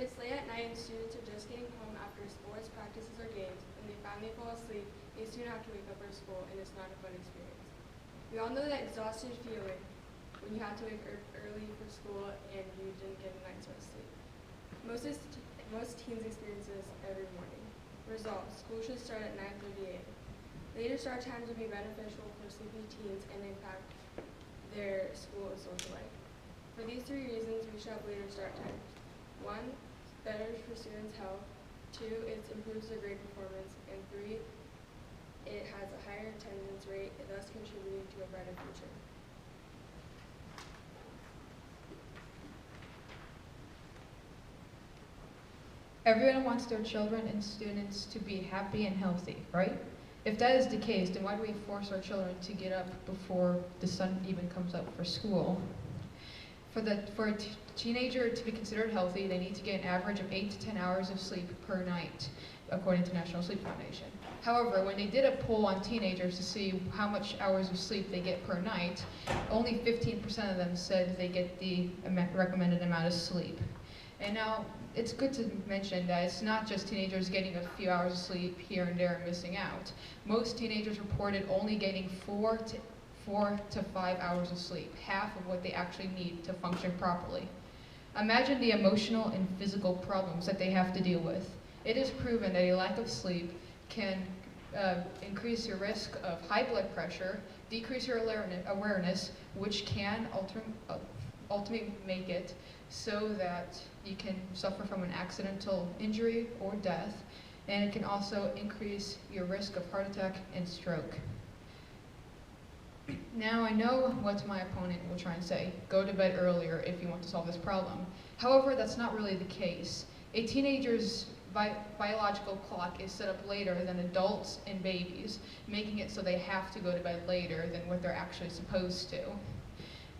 it's late at night and students are just getting home after sports, practices, or games, and they finally fall asleep, they soon have to wake up for school, and it's not a fun experience. We all know that exhausted feeling when you have to wake up early for school and you didn't get a night's rest sleep. Most teens experience this every morning. Result: school should start at 9:30 a.m. Later start times would be beneficial for sleepy teens and impact their school and social life. For these three reasons, we should have later start times. 1, better for students' health. 2, it improves their grade performance. And 3, it has a higher attendance rate, thus contributing to a brighter future. Everyone wants their children and students to be happy and healthy, right? If that is the case, then why do we force our children to get up before the sun even comes up for school? For a teenager to be considered healthy, they need to get an average of 8 to 10 hours of sleep per night, according to National Sleep Foundation. However, when they did a poll on teenagers to see how much hours of sleep they get per night, only 15% of them said they get the recommended amount of sleep. And now, it's good to mention that it's not just teenagers getting a few hours of sleep here and there and missing out. Most teenagers reported only getting 4 to 5 hours of sleep, half of what they actually need to function properly. Imagine the emotional and physical problems that they have to deal with. It is proven that a lack of sleep can increase your risk of high blood pressure, decrease your awareness, which can ultimately make it so that you can suffer from an accidental injury or death, and it can also increase your risk of heart attack and stroke. Now, I know what my opponent will try and say: go to bed earlier if you want to solve this problem. However, that's not really the case. A teenager's biological clock is set up later than adults and babies, making it so they have to go to bed later than what they're actually supposed to.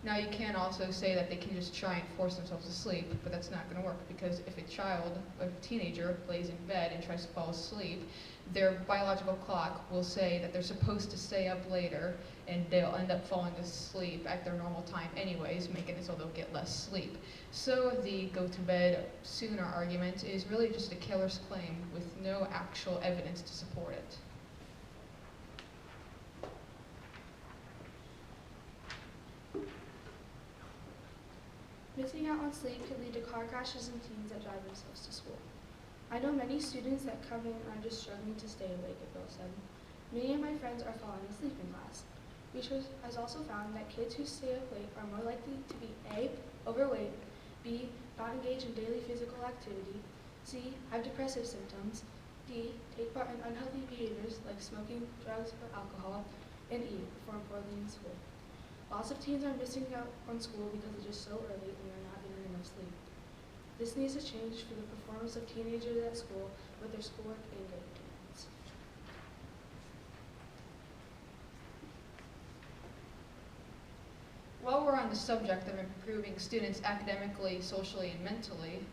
Now, you can also say that they can just try and force themselves to sleep, but that's not going to work, because if a teenager, lays in bed and tries to fall asleep, their biological clock will say that they're supposed to stay up later, and they'll end up falling asleep at their normal time anyways, making it so they'll get less sleep. So the go to bed sooner argument is really just a killer's claim with no actual evidence to support it. Missing out on sleep can lead to car crashes and teens that drive themselves to school. I know many students that come in are just struggling to stay awake at Bill 7. Many of my friends are falling asleep in class. Research has also found that kids who stay up late are more likely to be A, overweight, B, not engaged in daily physical activity, C, have depressive symptoms, D, take part in unhealthy behaviors like smoking, drugs, or alcohol, and E, perform poorly in school. Lots of teens are missing out on school because it's just so early and they're not getting enough sleep. This needs to change for the performance of teenagers at school with their schoolwork and grade performance. While we're on the subject of improving students academically, socially, and mentally,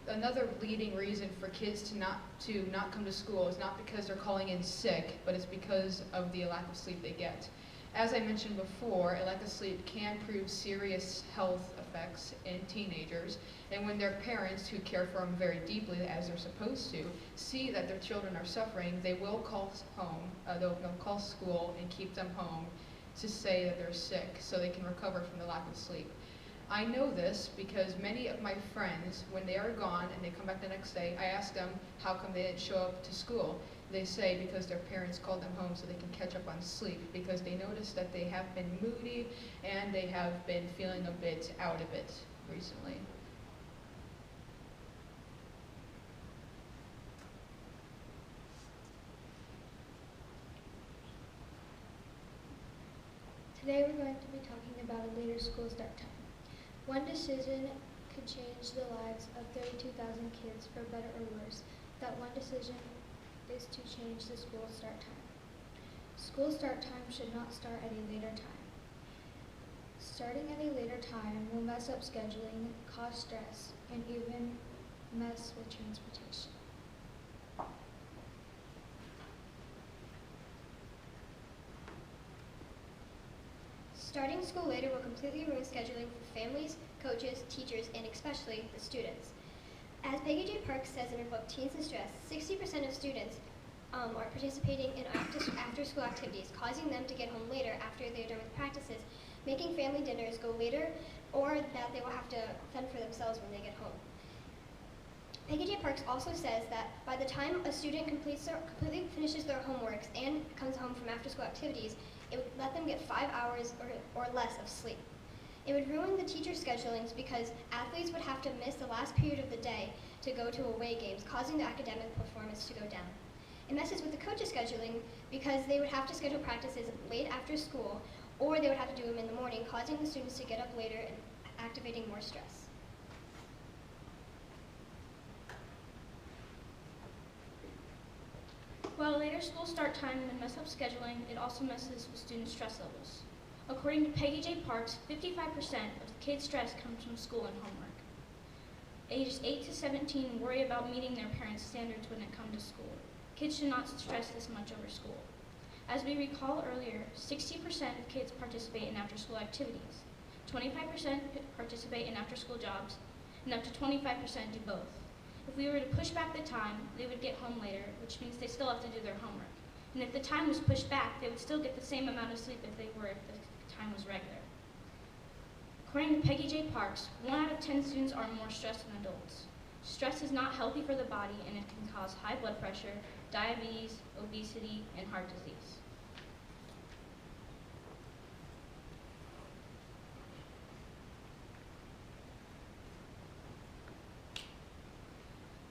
another leading reason for kids to not come to school is not because they're calling in sick, but it's because of the lack of sleep they get. As I mentioned before, a lack of sleep can prove serious health effects in teenagers, and when their parents, who care for them very deeply as they're supposed to, see that their children are suffering, they will call home, they'll call school and keep them home to say that they're sick so they can recover from the lack of sleep. I know this because many of my friends, when they are gone and they come back the next day, I ask them how come they didn't show up to school. They say because their parents called them home so they can catch up on sleep, because they notice that they have been moody and they have been feeling a bit out of it recently. Today we're going to be talking about a later school start time. One decision could change the lives of 32,000 kids for better or worse. That one decision is to change the school start time. School start time should not start at a later time. Starting at a later time will mess up scheduling, cause stress, and even mess with transportation. Starting school later will completely ruin scheduling for families, coaches, teachers, and especially the students. As Peggy J. Parks says in her book, Teens in Stress, 60% of students are participating in after-school activities, causing them to get home later after they're done with practices, making family dinners go later, or that they will have to fend for themselves when they get home. Peggy J. Parks also says that by the time a student completely finishes their homeworks and comes home from after-school activities, it would let them get 5 hours or less of sleep. It would ruin the teacher schedulings because athletes would have to miss the last period of the day to go to away games, causing the academic performance to go down. It messes with the coaches' scheduling because they would have to schedule practices late after school, or they would have to do them in the morning, causing the students to get up later and activating more stress. While later school start time may mess up scheduling, it also messes with student stress levels. According to Peggy J. Parks, 55% of the kids' stress comes from school and homework. Ages 8 to 17 worry about meeting their parents' standards when it comes to school. Kids should not stress this much over school. As we recall earlier, 60% of kids participate in after-school activities, 25% participate in after-school jobs, and up to 25% do both. If we were to push back the time, they would get home later, which means they still have to do their homework. And if the time was pushed back, they would still get the same amount of sleep if the time was regular. According to Peggy J. Parks, 1 out of 10 students are more stressed than adults. Stress is not healthy for the body, and it can cause high blood pressure, diabetes, obesity, and heart disease.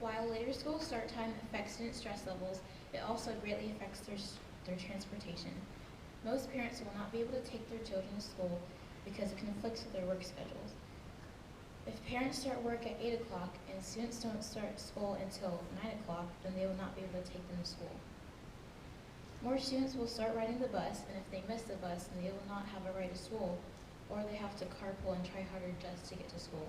While later school start time affects student stress levels, it also greatly affects their transportation. Most parents will not be able to take their children to school because it conflicts with their work schedules. If parents start work at 8 o'clock and students don't start school until 9 o'clock, then they will not be able to take them to school. More students will start riding the bus, and if they miss the bus, then they will not have a ride to school, or they have to carpool and try harder just to get to school.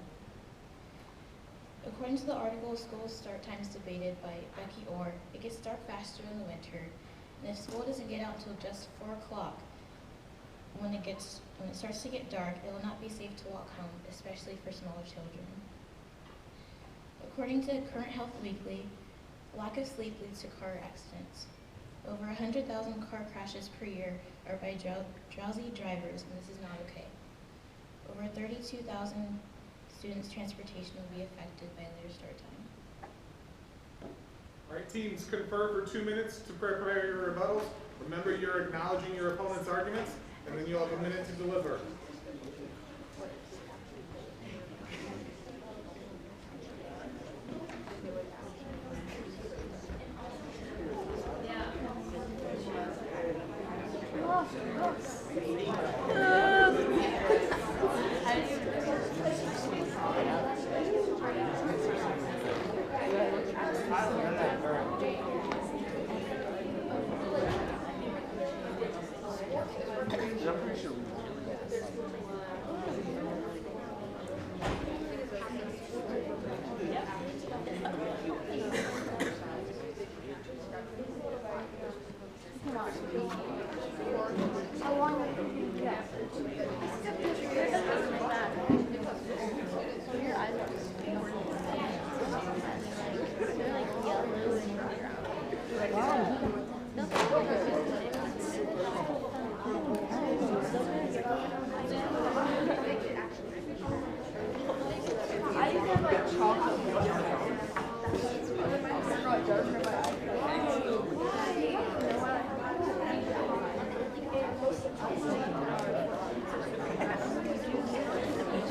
According to the article, School Start Times Debated by Becky Orr, it gets dark faster in the winter, and if school doesn't get out till just 4 o'clock, when it starts to get dark, it will not be safe to walk home, especially for smaller children. According to Current Health Weekly, lack of sleep leads to car accidents. Over 100,000 car crashes per year are by drowsy drivers, and this is not okay. Over 32,000 students' transportation will be affected by later start time. All right, teams, confer for 2 minutes to prepare your rebuttals. Remember, you're acknowledging your opponent's arguments, and then you'll have a minute to deliver.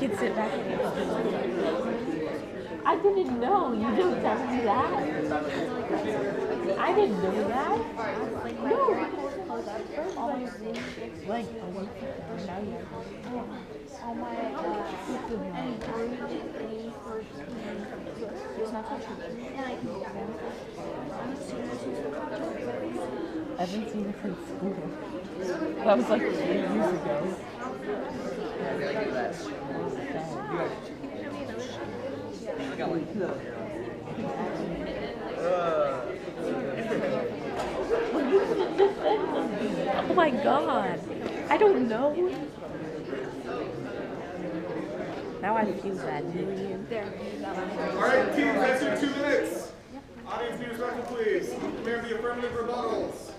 You can sit back and eat. I didn't know. You didn't tell me that. I didn't know that. No. Like a week ago. Now you're oh my god. I haven't seen it since school. That was like 8 years ago. Oh my god. I don't know. Now I feel bad. All right, Teens, that's your 2 minutes. Audience, be respectful, please. Prepare the affirmative rebuttals.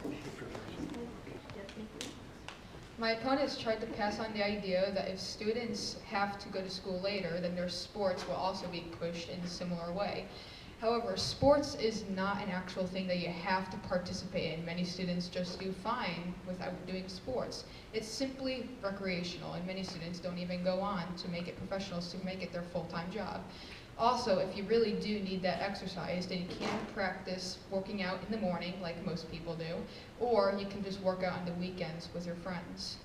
My opponents tried to pass on the idea that if students have to go to school later, then their sports will also be pushed in a similar way. However, sports is not an actual thing that you have to participate in. Many students just do fine without doing sports. It's simply recreational, and many students don't even go on to make it professionals, to make it their full-time job. Also, if you really do need that exercise, then you can practice working out in the morning, like most people do, or you can just work out on the weekends with your friends.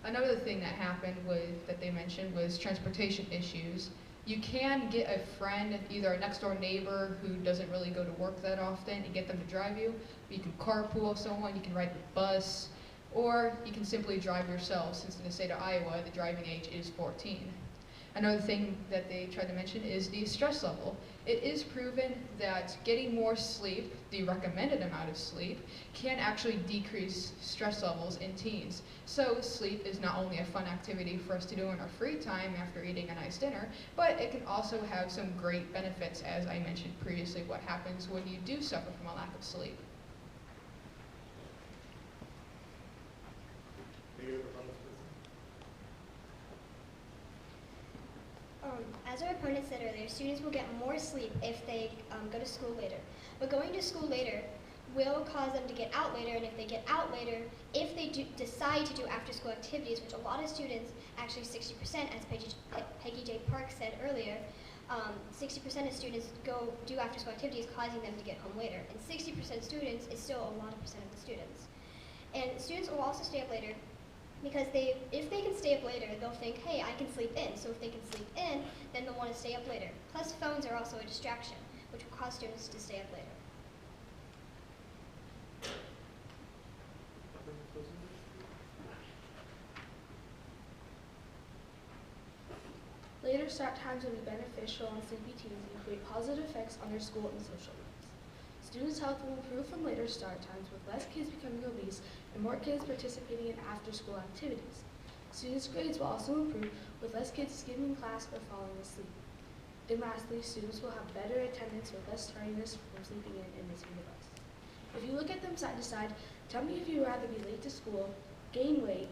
Another thing that happened that they mentioned was transportation issues. You can get a friend, either a next-door neighbor who doesn't really go to work that often, and get them to drive you. You can carpool with someone, you can ride the bus, or you can simply drive yourself, since in the state of Iowa, the driving age is 14. Another thing that they tried to mention is the stress level. It is proven that getting more sleep, the recommended amount of sleep, can actually decrease stress levels in teens. So sleep is not only a fun activity for us to do in our free time after eating a nice dinner, but it can also have some great benefits, as I mentioned previously, what happens when you do suffer from a lack of sleep. As our opponent said earlier, students will get more sleep if they go to school later. But going to school later will cause them to get out later, and if they get out later, if they decide to do after-school activities, which a lot of students, actually 60%, as Peggy J. Park said earlier, 60% of students do after-school activities, causing them to get home later. And 60% of students is still a lot of percent of the students. And students will also stay up later because if they can stay up later, they'll think, hey, I can sleep in. So if they can sleep in, then they'll want to stay up later. Plus, phones are also a distraction, which will cause students to stay up later. Later start times will be beneficial on sleepy teens and create positive effects on their school and social lives. Students' health will improve from later start times, with less kids becoming obese and more kids participating in after-school activities. Students' grades will also improve, with less kids skipping class or falling asleep. And lastly, students will have better attendance with less tardiness from sleeping in and missing the bus. If you look at them side to side, tell me if you would rather be late to school, gain weight,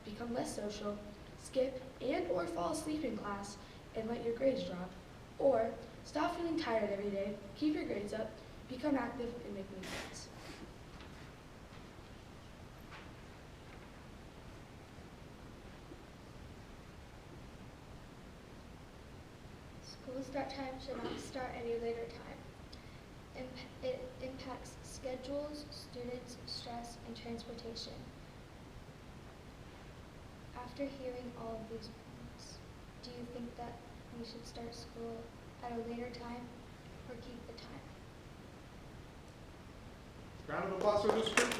become less social, skip and or fall asleep in class and let your grades drop, or stop feeling tired every day, keep your grades up, become active, and make new friends. School start time should not start any later time. It impacts schedules, students, stress, and transportation. After hearing all of these points, do you think that we should start school at a later time or keep the time? Round of applause for this group.